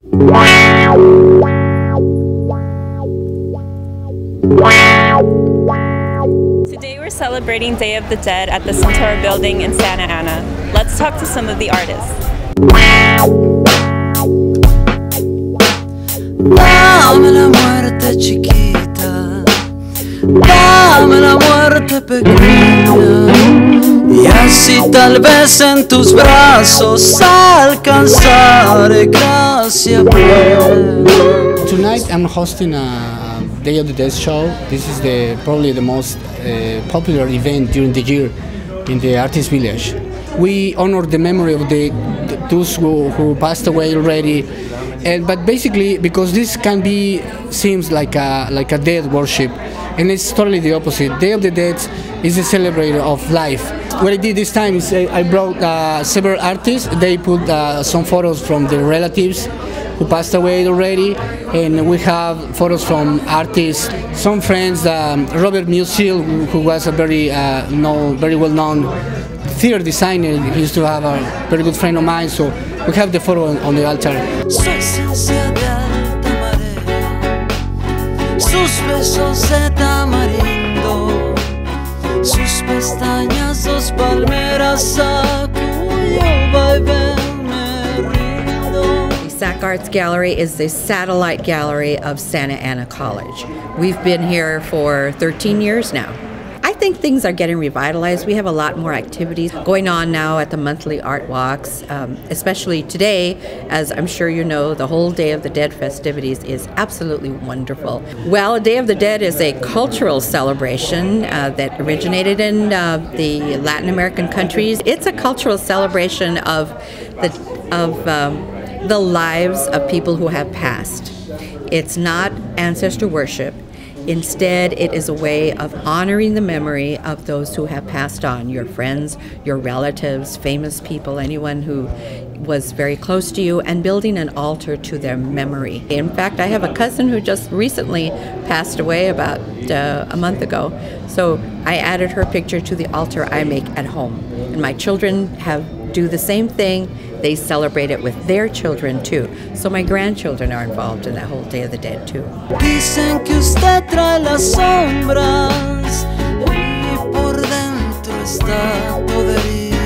Today we're celebrating Day of the Dead at the Centaur Building in Santa Ana. Let's talk to some of the artists. Dame la muerte chiquita, dame la muerte pequeña, y así tal vez en tus brazos alcanzaré gracia plena. Tonight I'm hosting a Day of the Dead show. This is probably the most popular event during the year in the Artist Village. We honor the memory of those who passed away already, but basically because this seems like a dead worship, and it's totally the opposite. Day of the Dead is a celebrator of life. What I did this time is I brought several artists. They put some photos from their relatives who passed away already, and we have photos from artists, some friends. Robert Musil, who was a very well-known theater designer, he used to have a very good friend of mine, so we have the photo on the altar. Su esencia de alta marea, sus besos de tamarindo, sus pestañas dos palmeras a cuyo vaivén me rindo. SAC Arts Gallery is the satellite gallery of Santa Ana College. We've been here for 13 years now. I think things are getting revitalized. We have a lot more activities going on now at the monthly art walks, especially today, as I'm sure you know, the whole Day of the Dead festivities is absolutely wonderful. Well, Day of the Dead is a cultural celebration that originated in the Latin American countries. It's a cultural celebration of the lives of people who have passed. It's not ancestor worship. Instead, it is a way of honoring the memory of those who have passed on, your friends, your relatives, famous people, anyone who was very close to you, and building an altar to their memory. In fact, I have a cousin who just recently passed away about a month ago, so I added her picture to the altar I make at home. And my children do the same thing. They celebrate it with their children too. So my grandchildren are involved in that whole Day of the Dead too. Dicen que usted trae las sombras y por dentro está podrida.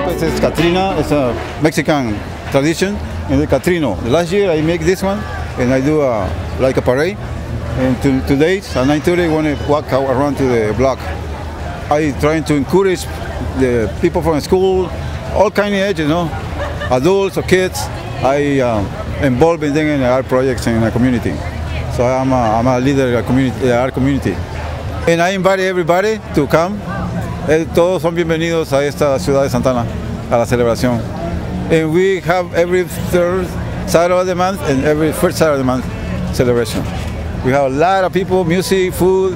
This is Catrina. It's a Mexican tradition. And the Catrino. The last year I make this one, and I do like a parade. And today at 9:30 I want to walk around to the block. I trying to encourage the people from school, all kind of ages, adults or kids. I involve them in art projects in the community. So I'm a leader of the art community. And I invite everybody to come. Todos son bienvenidos a esta ciudad de Santana, a la celebración. And we have every third Saturday of the month and every first Saturday of the month celebration. We have a lot of people, music, food,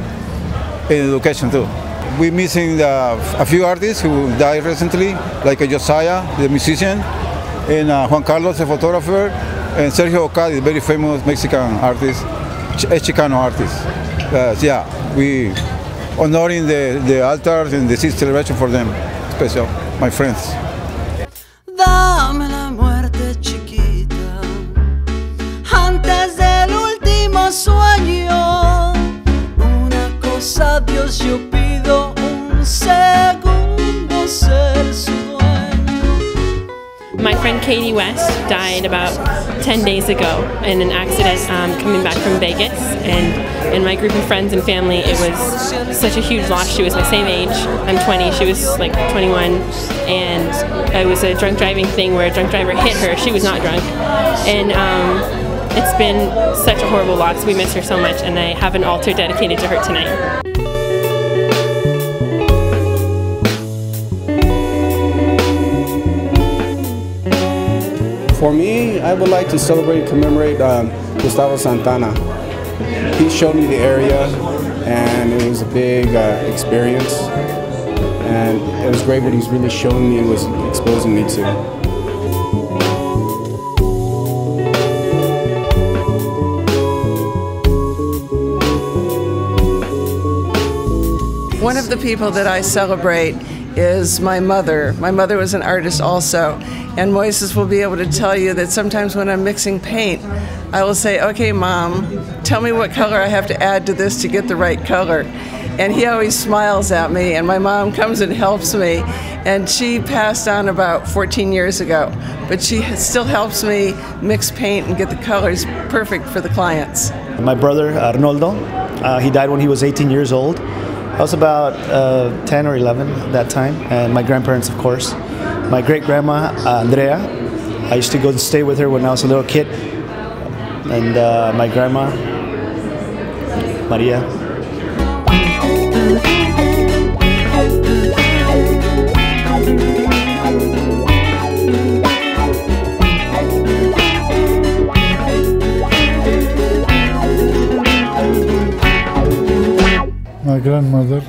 and education too. We're missing a few artists who died recently, like Josiah, the musician, and Juan Carlos, the photographer, and Sergio Ocadi, the very famous Mexican artist, Chicano artist. Yeah, we honoring the altars and the celebration for them, special, my friends. Dame la muerte chiquita, antes del último sueño. Una cosa, Dios, yo pido un segundo ser su dueño. My friend Katie West died about 10 days ago in an accident coming back from Vegas, and in my group of friends and family it was such a huge loss. She was my same age, I'm 20, she was like 21, and it was a drunk driving thing where a drunk driver hit her. She was not drunk, and it's been such a horrible loss. We miss her so much, and I have an altar dedicated to her tonight. For me, I would like to celebrate and commemorate Gustavo Santana. He showed me the area, and it was a big experience. And it was great what he's really showing me and was exposing me to. One of the people that I celebrate is my mother. My mother was an artist also, and Moises will be able to tell you that sometimes when I'm mixing paint, I will say, okay, Mom, tell me what color I have to add to this to get the right color. And he always smiles at me, and my mom comes and helps me, and she passed on about 14 years ago, but she still helps me mix paint and get the colors perfect for the clients. My brother, Arnoldo, he died when he was 18 years old. I was about 10 or 11 at that time, and my grandparents, of course. My great-grandma, Andrea, I used to go and stay with her when I was a little kid, and my grandma, Maria. My grandmother.